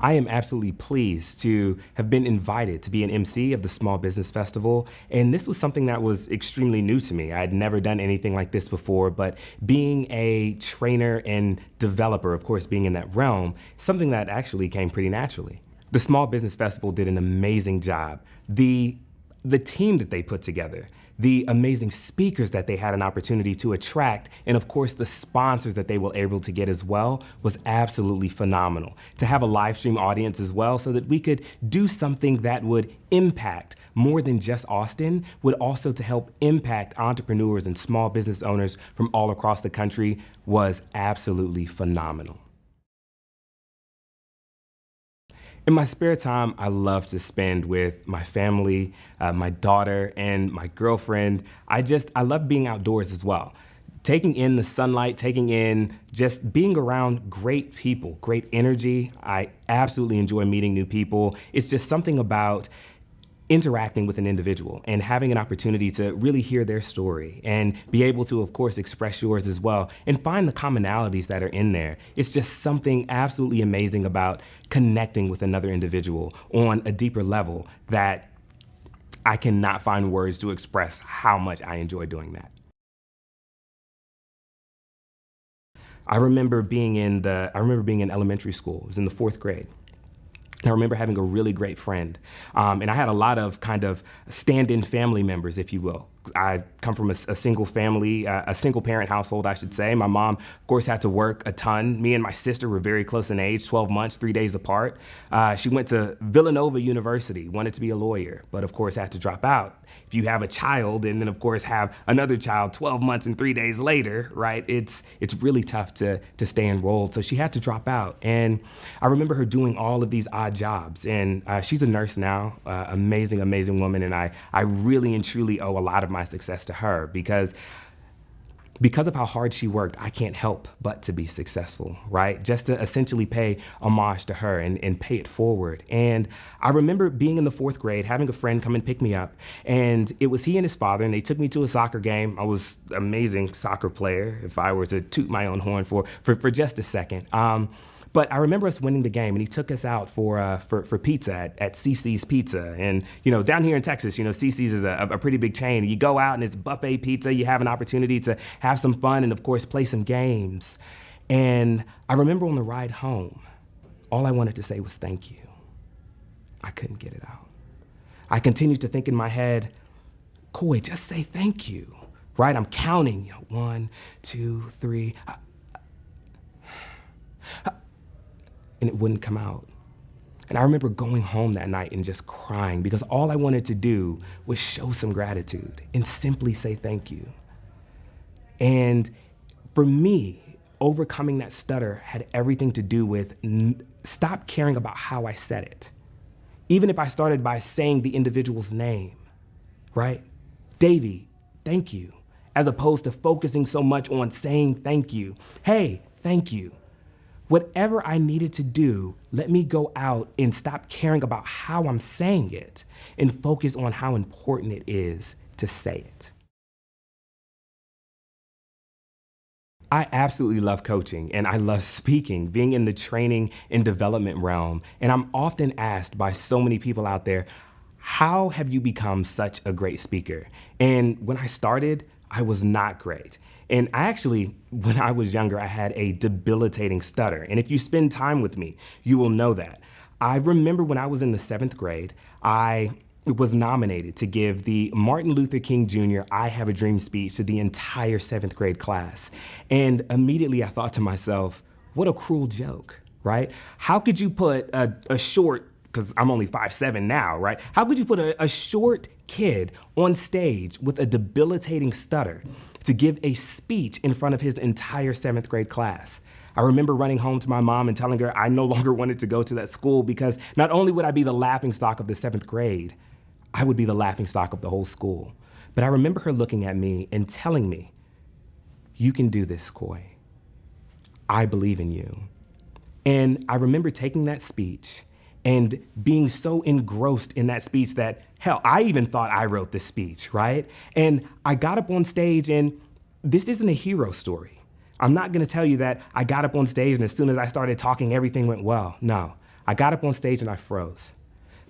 I am absolutely pleased to have been invited to be an MC of the Small Business Festival, and this was something that was extremely new to me. I had never done anything like this before, but being a trainer and developer, of course, being in that realm, something that actually came pretty naturally. The Small Business Festival did an amazing job. The team that they put together, the amazing speakers that they had an opportunity to attract, and of course the sponsors that they were able to get as well was absolutely phenomenal. To have a live stream audience as well so that we could do something that would impact more than just Austin, would also to help impact entrepreneurs and small business owners from all across the country was absolutely phenomenal. In my spare time, I love to spend with my family, my daughter, and my girlfriend. I love being outdoors as well. Taking in the sunlight, taking in just being around great people, great energy. I absolutely enjoy meeting new people. It's just something about interacting with an individual and having an opportunity to really hear their story and be able to, of course, express yours as well and find the commonalities that are in there. It's just something absolutely amazing about connecting with another individual on a deeper level that I cannot find words to express how much I enjoy doing that. I remember being in elementary school. It was in the 4th grade. I remember having a really great friend, and I had a lot of kind of stand-in family members, if you will. I come from a single family, a single parent household, I should say. My mom, of course, had to work a ton. Me and my sister were very close in age, 12 months, 3 days apart. She went to Villanova University, wanted to be a lawyer, but of course had to drop out. If you have a child and then of course have another child 12 months and 3 days later, right, it's really tough to stay enrolled. So she had to drop out. And I remember her doing all of these odd jobs. And she's a nurse now, amazing, amazing woman. And I really and truly owe a lot of my success to her because of how hard she worked, I can't help but to be successful, right? Just to essentially pay homage to her and pay it forward. And I remember being in the 4th grade, having a friend come and pick me up, and it was he and his father, and they took me to a soccer game. I was an amazing soccer player, if I were to toot my own horn for just a second. But I remember us winning the game, and he took us out for pizza at CC's Pizza. And down here in Texas, CC's is a pretty big chain. You go out and it's buffet pizza. You have an opportunity to have some fun and of course play some games. And I remember on the ride home, all I wanted to say was thank you. I couldn't get it out. I continued to think in my head, Koy, just say thank you, right? I'm counting, 1, 2, 3. And it wouldn't come out. And I remember going home that night and just crying because all I wanted to do was show some gratitude and simply say thank you. And for me, overcoming that stutter had everything to do with stop caring about how I said it. Even if I started by saying the individual's name, right? Davey, thank you. As opposed to focusing so much on saying thank you. Hey, thank you. Whatever I needed to do, let me go out and stop caring about how I'm saying it and focus on how important it is to say it. I absolutely love coaching and I love speaking, being in the training and development realm. And I'm often asked by so many people out there, how have you become such a great speaker? And when I started, I was not great. And when I was younger, I had a debilitating stutter. And if you spend time with me, you will know that. I remember when I was in the 7th grade, I was nominated to give the Martin Luther King Jr. I Have a Dream speech to the entire 7th grade class. And immediately I thought to myself, what a cruel joke, right? How could you put a short, because I'm only 5'7" now, right? How could you put a short kid on stage with a debilitating stutter to give a speech in front of his entire 7th grade class? I remember running home to my mom and telling her I no longer wanted to go to that school because not only would I be the laughingstock of the 7th grade, I would be the laughingstock of the whole school. But I remember her looking at me and telling me, you can do this, Koy. I believe in you. And I remember taking that speech and being so engrossed in that speech that, hell, I even thought I wrote this speech, right? And I got up on stage, and this isn't a hero story. I'm not gonna tell you that I got up on stage and as soon as I started talking, everything went well. No, I got up on stage and I froze.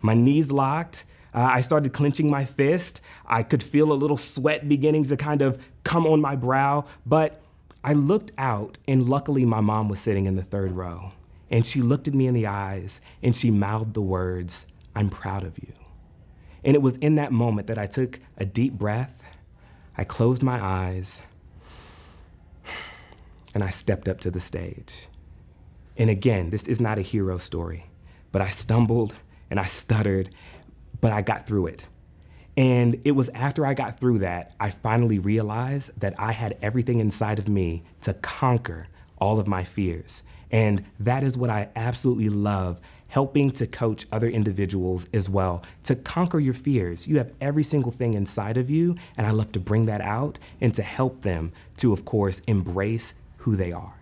My knees locked. I started clenching my fist. I could feel a little sweat beginning to kind of come on my brow, but I looked out and luckily my mom was sitting in the third row. And she looked at me in the eyes and she mouthed the words, "I'm proud of you." And it was in that moment that I took a deep breath, I closed my eyes, and I stepped up to the stage. And again, this is not a hero story, but I stumbled and I stuttered, but I got through it. And it was after I got through that, I finally realized that I had everything inside of me to conquer all of my fears. And that is what I absolutely love, helping to coach other individuals as well, to conquer your fears. You have every single thing inside of you, and I love to bring that out and to help them to, of course, embrace who they are.